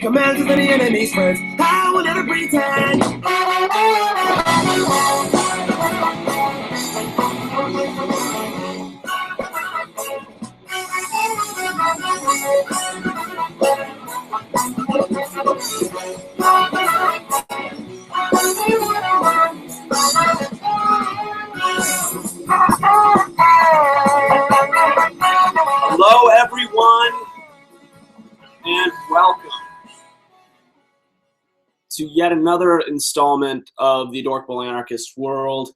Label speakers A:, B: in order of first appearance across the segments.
A: commands of the enemy's words. I will never pretend.
B: Hello, everyone, and welcome to yet another installment of the Adorkable Anarchist world.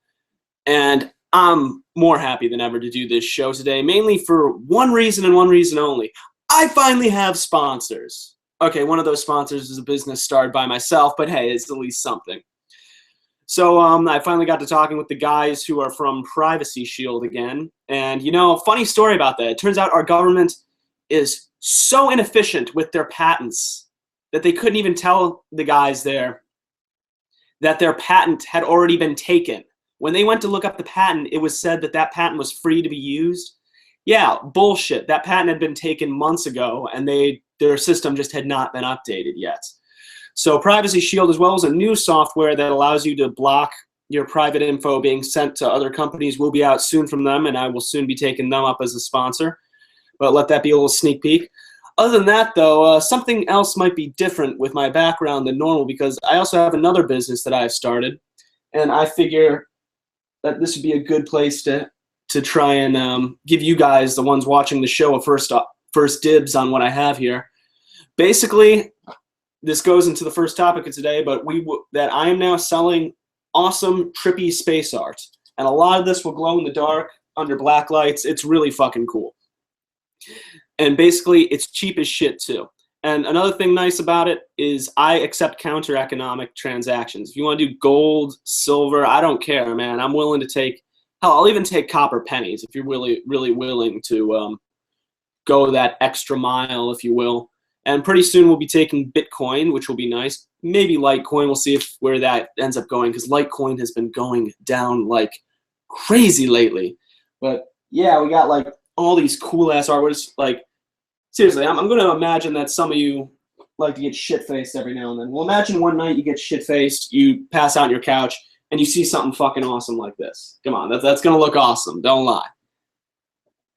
B: And I'm more happy than ever to do this show today, mainly for one reason and one reason only. I finally have sponsors. Okay, one of those sponsors is a business started by myself, but hey, it's at least something. So I finally got to talking with the guys who are from Privacy Shield again. And, you know, funny story about that. It turns out our government is so inefficient with their patents that they couldn't even tell the guys there that their patent had already been taken. When they went to look up the patent, it was said that that patent was free to be used. Yeah, bullshit. That patent had been taken months ago, and their system just had not been updated yet. So Privacy Shield, as well as a new software that allows you to block your private info being sent to other companies, will be out soon from them, and I will soon be taking them up as a sponsor. But let that be a little sneak peek. Other than that, though, something else might be different with my background than normal, because I also have another business that I've started, and I figure that this would be a good place to try and give you guys, the ones watching the show, a first dibs on what I have here. Basically, this goes into the first topic of today, but that I am now selling awesome, trippy space art. And a lot of this will glow in the dark under black lights. It's really fucking cool. And basically, it's cheap as shit, too. And another thing nice about it is I accept counter-economic transactions. If you want to do gold, silver, I don't care, man. I'm willing to take, hell, I'll even take copper pennies if you're really, really willing to go that extra mile, if you will. And pretty soon we'll be taking Bitcoin, which will be nice. Maybe Litecoin. We'll see where that ends up going, because Litecoin has been going down like crazy lately. But yeah, we got like all these cool ass artworks. Like seriously, I'm going to imagine that some of you like to get shit faced every now and then. Well, imagine one night you get shit faced, you pass out on your couch, and you see something fucking awesome like this. Come on, that's going to look awesome. Don't lie.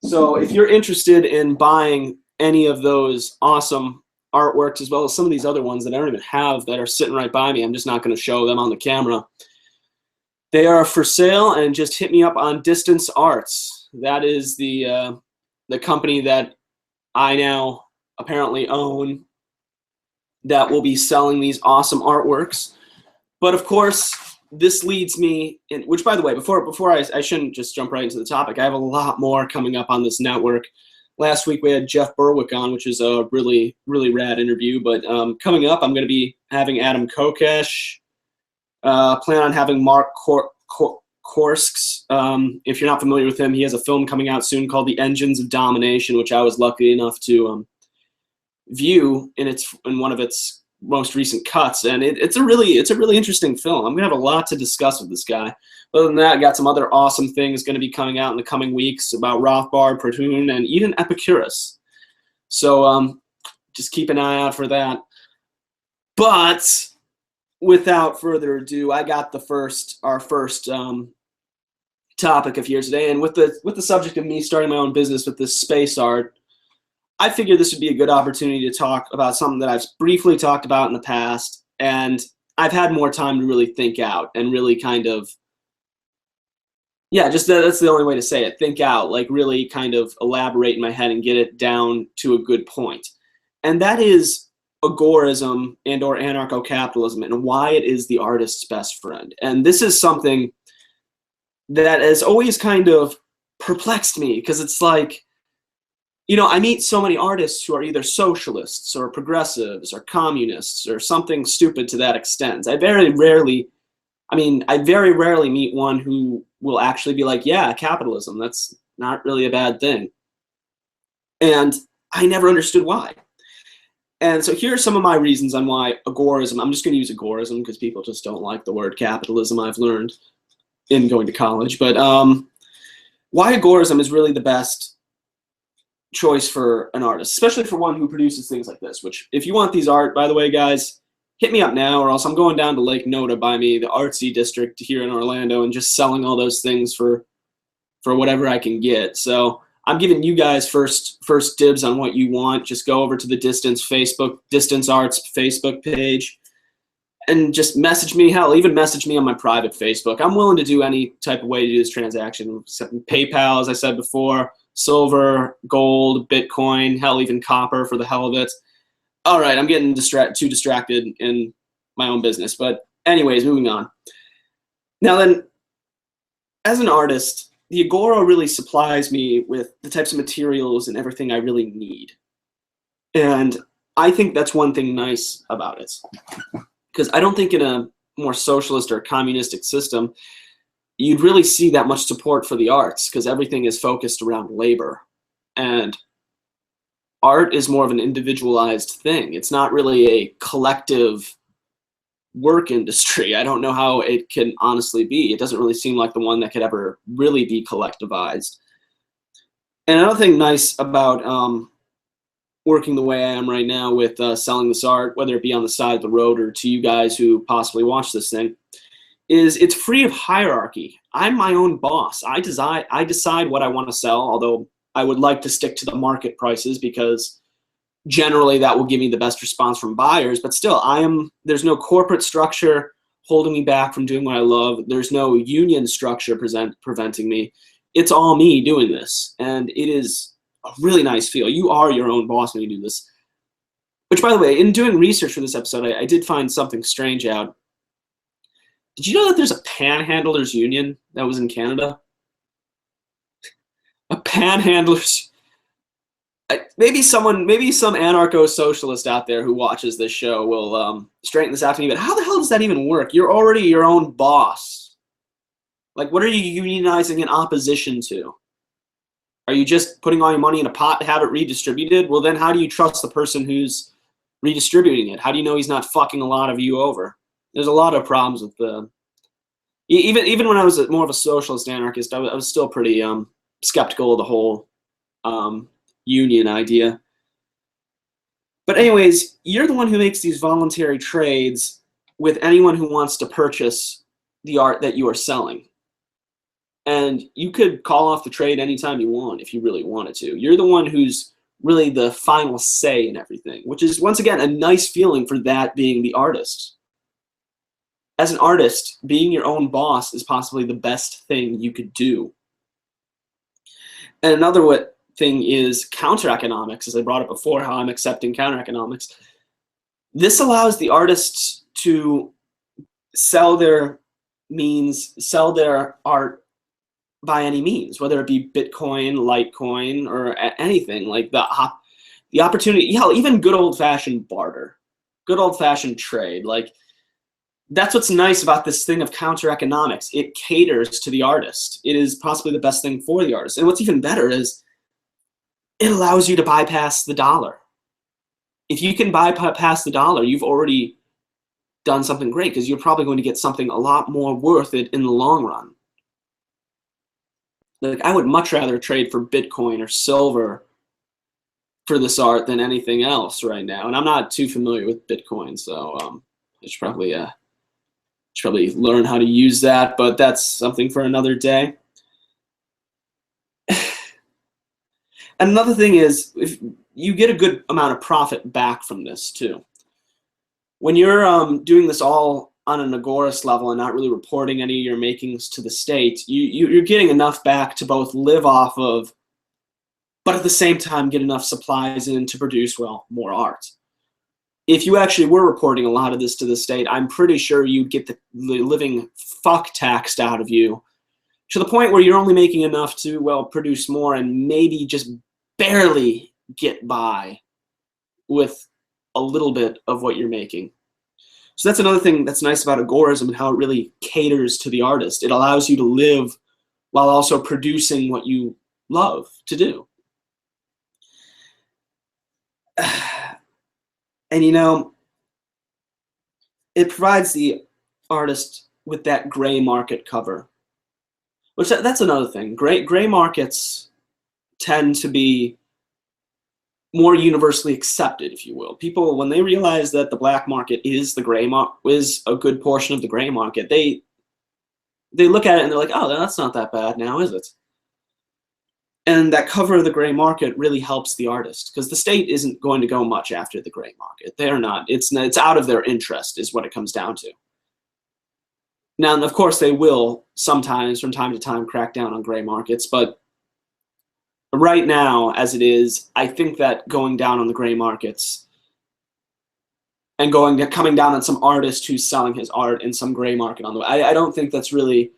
B: So if you're interested in buying any of those awesome artworks, as well as some of these other ones that I don't even have that are sitting right by me, I'm just not going to show them on the camera. They are for sale, and just hit me up on Distance Arts. That is the company that I now apparently own that will be selling these awesome artworks. But of course, this leads me in, which by the way, before I shouldn't just jump right into the topic. I have a lot more coming up on this network. Last week we had Jeff Berwick on, which is a really, really rad interview. But coming up, I'm going to be having Adam Kokesh. Plan on having Mark Korsks. If you're not familiar with him, he has a film coming out soon called The Engines of Domination, which I was lucky enough to view in one of its most recent cuts, and it's a really interesting film. I'm gonna have a lot to discuss with this guy. Other than that, I got some other awesome things going to be coming out in the coming weeks about Rothbard, Protoon, and even Epicurus. So just keep an eye out for that. But without further ado, I got our first topic of here today, and with the subject of me starting my own business with this space art, I figured this would be a good opportunity to talk about something that I've briefly talked about in the past, and I've had more time to really think out and really kind of, yeah, just that's the only way to say it. Think out, like really kind of elaborate in my head and get it down to a good point. And that is agorism and or anarcho-capitalism, and why it is the artist's best friend. And this is something that has always kind of perplexed me, because it's like, you know, I meet so many artists who are either socialists or progressives or communists or something stupid to that extent. I very rarely meet one who will actually be like, yeah, capitalism, that's not really a bad thing. And I never understood why. And so here are some of my reasons on why agorism, I'm just going to use agorism because people just don't like the word capitalism, I've learned in going to college. But why agorism is really the best choice for an artist, especially for one who produces things like this. Which, if you want these art, by the way, guys, hit me up now, or else I'm going down to Lake Noda by me, the artsy district here in Orlando, and just selling all those things for whatever I can get. So I'm giving you guys first dibs on what you want. Just go over to the Distance Arts Facebook page, and just message me. Hell, even message me on my private Facebook. I'm willing to do any type of way to do this transaction. PayPal, as I said before, silver, gold, Bitcoin, hell, even copper for the hell of it. All right, I'm getting too distracted in my own business. But anyways, moving on. Now then, as an artist, the Agora really supplies me with the types of materials and everything I really need. And I think that's one thing nice about it. Because I don't think in a more socialist or communistic system, you'd really see that much support for the arts, because everything is focused around labor. And art is more of an individualized thing. It's not really a collective work industry. I don't know how it can honestly be. It doesn't really seem like the one that could ever really be collectivized. And another thing nice about working the way I am right now with selling this art, whether it be on the side of the road or to you guys who possibly watch this thing, is it's free of hierarchy. I'm my own boss. I decide what I want to sell, although I would like to stick to the market prices because generally that will give me the best response from buyers. But still, there's no corporate structure holding me back from doing what I love. There's no union structure preventing me. It's all me doing this, and it is a really nice feel. You are your own boss when you do this. Which, by the way, in doing research for this episode, I did find something strange out. Did you know that there's a panhandlers union that was in Canada? A panhandlers. Maybe some anarcho-socialist out there who watches this show will straighten this out to me. But how the hell does that even work? You're already your own boss. Like, what are you unionizing in opposition to? Are you just putting all your money in a pot to have it redistributed? Well, then how do you trust the person who's redistributing it? How do you know he's not fucking a lot of you over? There's a lot of problems with the... Even when I was more of a socialist anarchist, I was still pretty skeptical of the whole union idea. But anyways, you're the one who makes these voluntary trades with anyone who wants to purchase the art that you are selling. And you could call off the trade anytime you want if you really wanted to. You're the one who's really the final say in everything, which is, once again, a nice feeling for that being the artist. As an artist, being your own boss is possibly the best thing you could do. And another thing is counter-economics, as I brought up before, how I'm accepting counter-economics. This allows the artists to sell their art by any means, whether it be Bitcoin, Litecoin, or anything. Like the opportunity, hell, even good old-fashioned barter, good old-fashioned trade. Like, that's what's nice about this thing of counter-economics. It caters to the artist. It is possibly the best thing for the artist. And what's even better is it allows you to bypass the dollar. If you can bypass the dollar, you've already done something great, because you're probably going to get something a lot more worth it in the long run. Like, I would much rather trade for Bitcoin or silver for this art than anything else right now. And I'm not too familiar with Bitcoin, so I should probably learn how to use that, but that's something for another day. And another thing is, if you get a good amount of profit back from this too. When you're doing this all on an Agorist level and not really reporting any of your makings to the state, you're getting enough back to both live off of, but at the same time get enough supplies in to produce, well, more art. If you actually were reporting a lot of this to the state, I'm pretty sure you'd get the living fuck taxed out of you, to the point where you're only making enough to, well, produce more and maybe just barely get by with a little bit of what you're making. So that's another thing that's nice about Agorism and how it really caters to the artist. It allows you to live while also producing what you love to do. And, you know, it provides the artist with that gray market cover, which that's another thing. Gray markets tend to be more universally accepted, if you will. People, when they realize that the black market is is a good portion of the gray market, they look at it and they're like, oh, that's not that bad now, is it? And that cover of the gray market really helps the artist, because the state isn't going to go much after the gray market. They're not. It's out of their interest, is what it comes down to. Now, of course, they will sometimes, from time to time, crack down on gray markets, but right now, as it is, I think that going down on the gray markets and coming down on some artist who's selling his art in some gray market on the way, I don't think that's really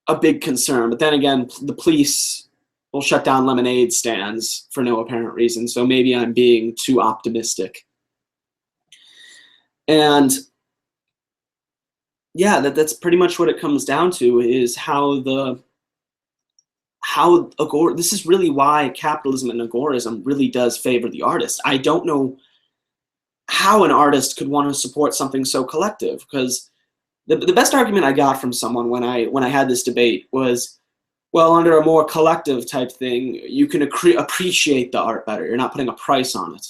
B: a big concern. But then again, the police will shut down lemonade stands for no apparent reason, so maybe I'm being too optimistic. And yeah, that's pretty much what it comes down to, is this is really why capitalism and agorism really does favor the artist. I don't know how an artist could want to support something so collective, because the best argument I got from someone when I had this debate was, well, under a more collective type thing, you can appreciate the art better. You're not putting a price on it.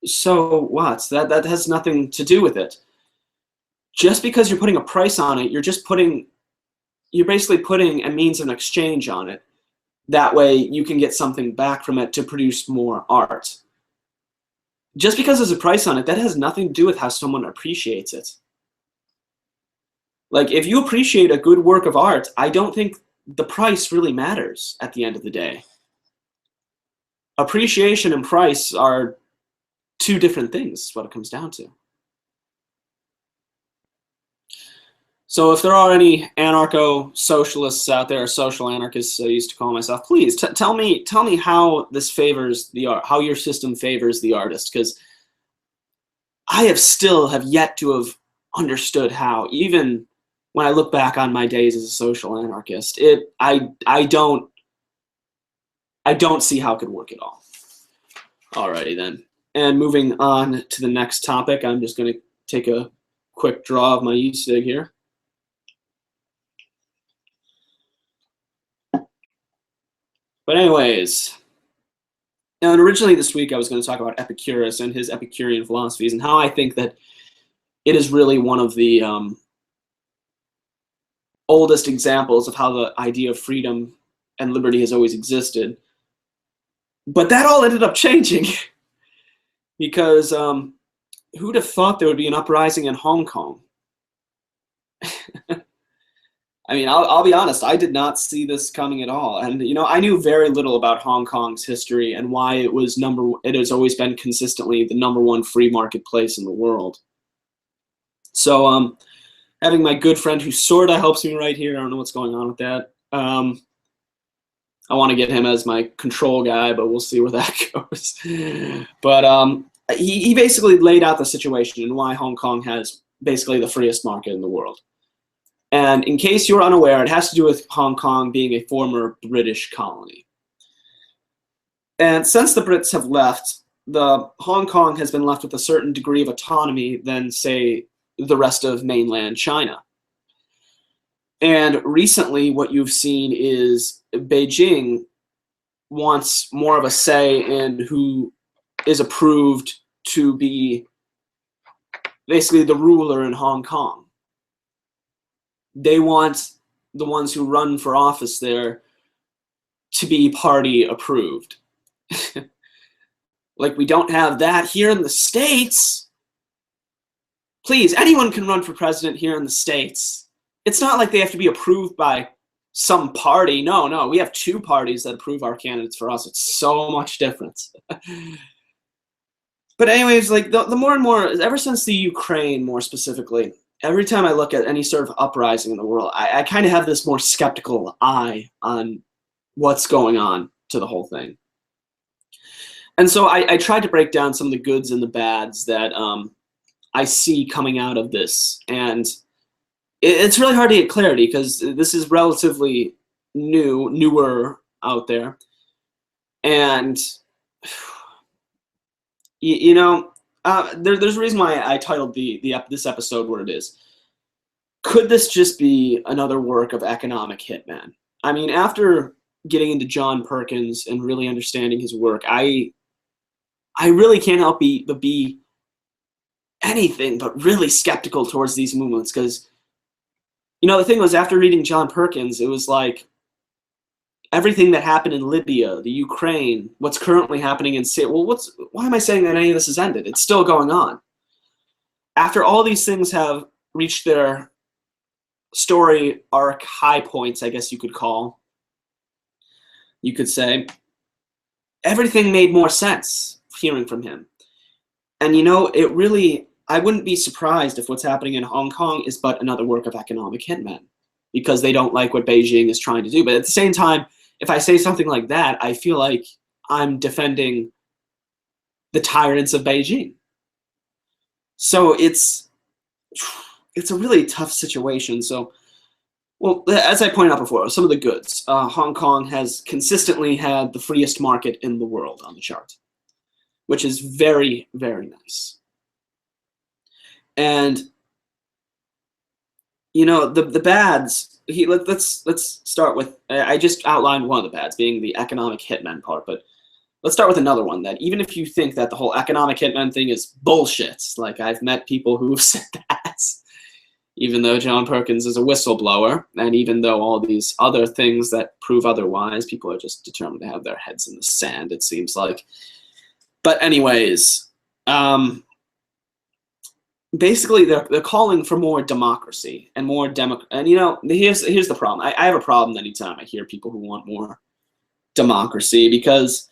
B: So what? That has nothing to do with it. Just because you're putting a price on it, you're basically putting a means of exchange on it. That way you can get something back from it to produce more art. Just because there's a price on it, that has nothing to do with how someone appreciates it. Like, if you appreciate a good work of art, I don't think the price really matters at the end of the day. Appreciation and price are two different things, is what it comes down to. So if there are any anarcho-socialists out there, or social anarchists, I used to call myself, please tell me how this favors the art, how your system favors the artist, because I still have yet to have understood how, even when I look back on my days as a social anarchist, I don't see how it could work at all. Alrighty then. And moving on to the next topic, I'm just going to take a quick draw of my e-cig here. But anyways, and originally this week I was going to talk about Epicurus and his Epicurean philosophies, and how I think that it is really one of the oldest examples of how the idea of freedom and liberty has always existed. But that all ended up changing because who'd have thought there would be an uprising in Hong Kong? I mean, I'll be honest, I did not see this coming at all. And, you know, I knew very little about Hong Kong's history and why it has always been consistently the #1 free marketplace in the world. So having my good friend who sort of helps me right here, I don't know what's going on with that. I want to get him as my control guy, but we'll see where that goes. But he basically laid out the situation and why Hong Kong has basically the freest market in the world. And in case you're unaware, it has to do with Hong Kong being a former British colony. And since the Brits have left, Hong Kong has been left with a certain degree of autonomy than, say, the rest of mainland China. And recently, what you've seen is Beijing wants more of a say in who is approved to be basically the ruler in Hong Kong. They want the ones who run for office there to be party approved. Like, we don't have that here in the States. Please, anyone can run for president here in the States. It's not like they have to be approved by some party. No, we have 2 parties that approve our candidates for us. It's so much different. But anyways, like the more and more, ever since the Ukraine more specifically, every time I look at any sort of uprising in the world, I kind of have this more skeptical eye on what's going on to the whole thing. And so I tried to break down some of the goods and the bads that I see coming out of this. And it's really hard to get clarity because this is relatively newer out there. And, you know, there's a reason why I titled this episode what it is. Could this just be another work of economic hitman? I mean, after getting into John Perkins and really understanding his work, I really can't help but be anything but really skeptical towards these movements, because, you know, the thing was, after reading John Perkins, it was like everything that happened in Libya, the Ukraine, what's currently happening in Syria. Well, why am I saying that any of this has ended? It's still going on. After all these things have reached their story arc high points, I guess you could say, everything made more sense hearing from him. And, you know, it really, I wouldn't be surprised if what's happening in Hong Kong is but another work of economic hitmen, because they don't like what Beijing is trying to do. But at the same time, if I say something like that, I feel like I'm defending the tyrants of Beijing. So it's a really tough situation. So, well, as I pointed out before, some of the goods. Hong Kong has consistently had the freest market in the world on the chart, which is very, very nice. And, you know, the bads, let's start with, I just outlined one of the bads, being the economic hitman part, but let's start with another one, that even if you think that the whole economic hitman thing is bullshit, like I've met people who have said that, even though John Perkins is a whistleblower, and even though all these other things that prove otherwise, people are just determined to have their heads in the sand, it seems like. But anyways, basically they're calling for more democracy and more and, you know, here's the problem. I have a problem anytime I hear people who want more democracy, because,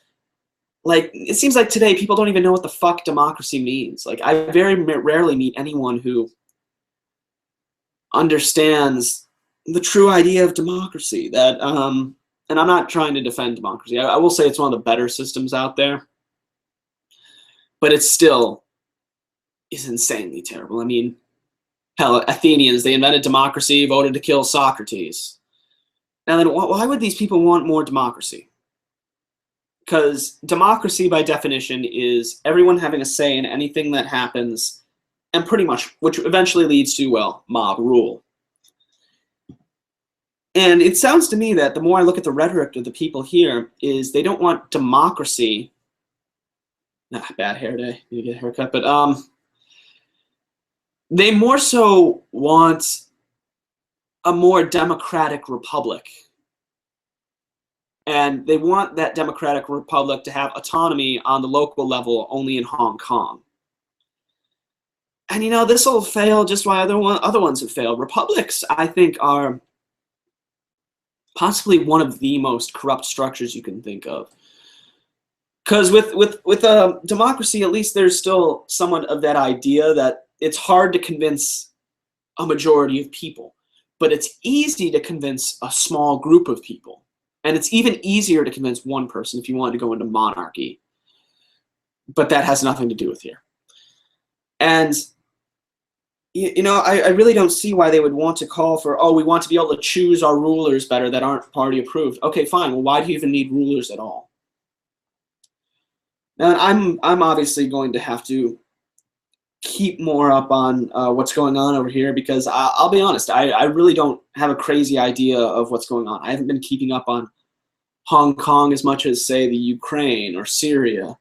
B: like, it seems like today people don't even know what the fuck democracy means. Like, I very rarely meet anyone who understands the true idea of democracy. That and I'm not trying to defend democracy. I will say it's one of the better systems out there, but it still is insanely terrible. I mean, hell, Athenians, they invented democracy, voted to kill Socrates. Now then, why would these people want more democracy? Because democracy, by definition, is everyone having a say in anything that happens, and pretty much, which eventually leads to, well, mob rule. And it sounds to me that the more I look at the rhetoric of the people here, is they don't want democracy. Bad hair day, need to get a haircut, but they more so want a more democratic republic. And they want that democratic republic to have autonomy on the local level only in Hong Kong. And, you know, this will fail just why other ones have failed. Republics, I think, are possibly one of the most corrupt structures you can think of. Because with democracy, at least there's still somewhat of that idea that it's hard to convince a majority of people, but it's easy to convince a small group of people. And it's even easier to convince one person if you wanted to go into monarchy. But that has nothing to do with here. And, you know, I really don't see why they would want to call for, oh, we want to be able to choose our rulers better that aren't party approved. Okay, fine. Well, why do you even need rulers at all? Now, I'm obviously going to have to keep more up on what's going on over here, because I'll be honest, I really don't have a crazy idea of what's going on. I haven't been keeping up on Hong Kong as much as, say, the Ukraine or Syria.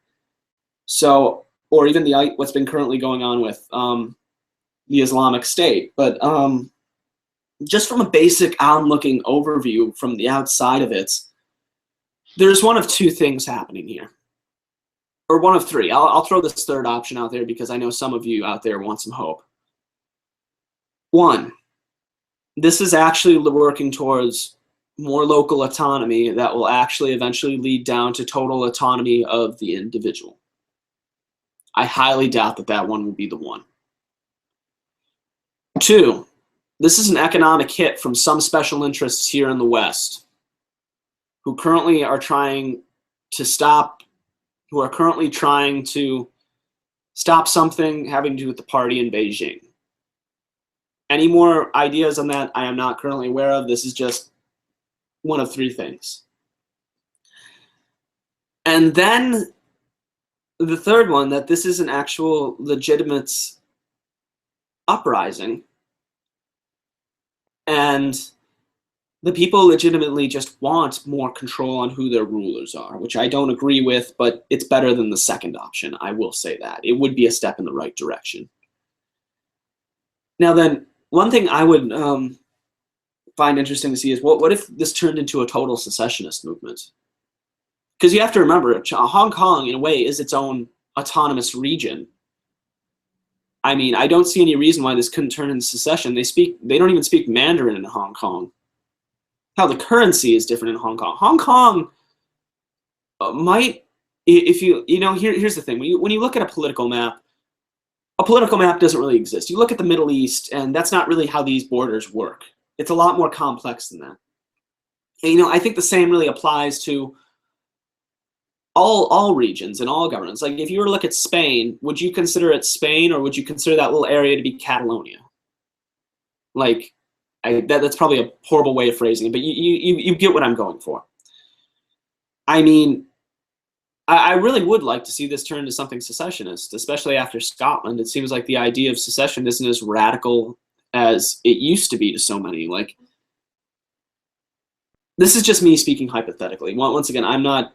B: So, or even what's been currently going on with the Islamic State. But just from a basic onlooking overview from the outside of it, there's one of two things happening here. Or one of three. I'll throw this third option out there because I know some of you out there want some hope. One, this is actually working towards more local autonomy that will actually eventually lead down to total autonomy of the individual. I highly doubt that that one will be the one. Two, this is an economic hit from some special interests here in the West who currently are trying to stop something having to do with the party in Beijing. Any more ideas on that I am not currently aware of. This is just one of three things. And then the third one, that this is an actual legitimate uprising. And the people legitimately just want more control on who their rulers are, which I don't agree with, but it's better than the second option. I will say that. It would be a step in the right direction. Now then, one thing I would find interesting to see is what if this turned into a total secessionist movement? Because you have to remember, Hong Kong, in a way, is its own autonomous region. I mean, I don't see any reason why this couldn't turn into secession. They don't even speak Mandarin in Hong Kong. How the currency is different in Hong Kong. Hong Kong might, if here's the thing. When you look at a political map doesn't really exist. You look at the Middle East, and that's not really how these borders work. It's a lot more complex than that. And, I think the same really applies to all regions and all governments. Like, if you were to look at Spain, would you consider it Spain, or would you consider that little area to be Catalonia? Like, that's probably a horrible way of phrasing it, but you get what I'm going for. I mean, I really would like to see this turn into something secessionist, especially after Scotland. It seems like the idea of secession isn't as radical as it used to be to so many. Like, this is just me speaking hypothetically. Once again, I'm not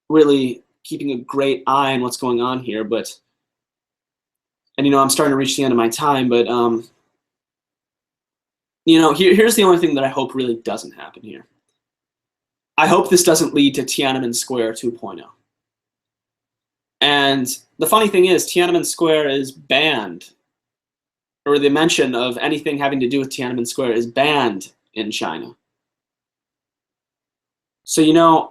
B: really keeping a great eye on what's going on here, but, and I'm starting to reach the end of my time, but here's the only thing that I hope really doesn't happen here. I hope this doesn't lead to Tiananmen Square 2.0. And the funny thing is, Tiananmen Square is banned, or the mention of anything having to do with Tiananmen Square is banned in China. So,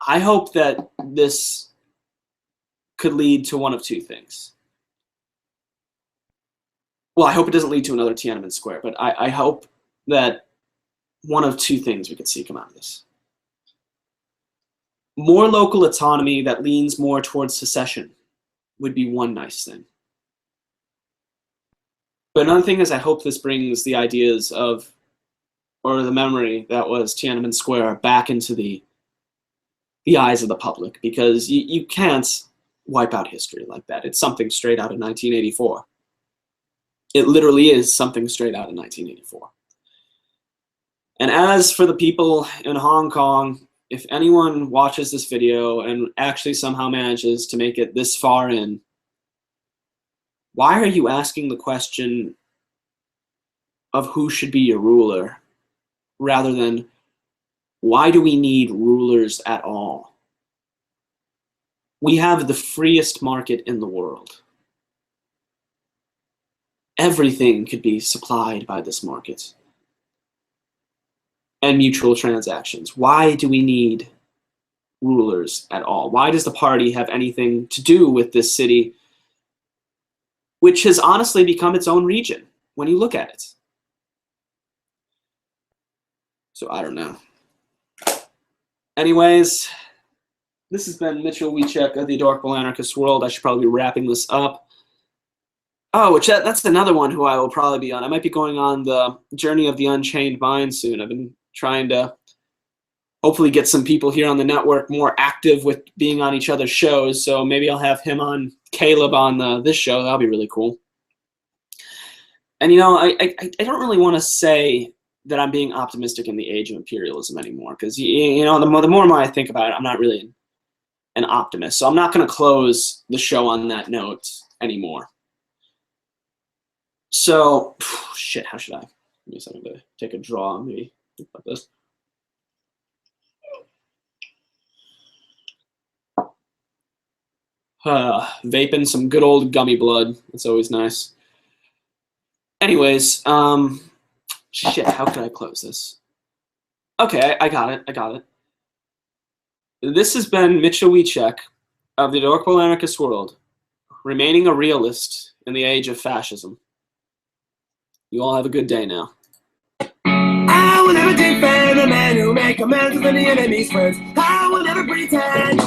B: I hope that this could lead to one of two things. Well, I hope it doesn't lead to another Tiananmen Square, but I hope that one of two things we could see come out of this. More local autonomy that leans more towards secession would be one nice thing. But another thing is, I hope this brings the ideas of, or the memory that was Tiananmen Square back into the eyes of the public, because you can't wipe out history like that. It's something straight out of 1984. It literally is something straight out of 1984. And as for the people in Hong Kong, if anyone watches this video and actually somehow manages to make it this far in, why are you asking the question of who should be your ruler, rather than why do we need rulers at all? We have the freest market in the world. Everything could be supplied by this market. And mutual transactions. Why do we need rulers at all? Why does the party have anything to do with this city, which has honestly become its own region when you look at it? So I don't know. Anyways, this has been Mitchell Wiechek of the Adorkable Anarchist World. I should probably be wrapping this up. Oh, that's another one who I will probably be on. I might be going on the Journey of the Unchained Mind soon. I've been trying to hopefully get some people here on the network more active with being on each other's shows. So maybe I'll have him on, Caleb on this show. That'll be really cool. And I don't really want to say that I'm being optimistic in the age of imperialism anymore, because the more I think about it, I'm not really an optimist. So I'm not going to close the show on that note anymore. So, shit, how should I? Give me a second to take a draw, maybe like this. Vaping some good old gummy blood. That's always nice. Anyways, shit, how could I close this? Okay, I got it. This has been Mitchell Wiechek of the Adorkable Anarchist World, remaining a realist in the age of fascism. You all have a good day now.
A: I will never defend a man who make amends with the enemy's friends. I will never pretend.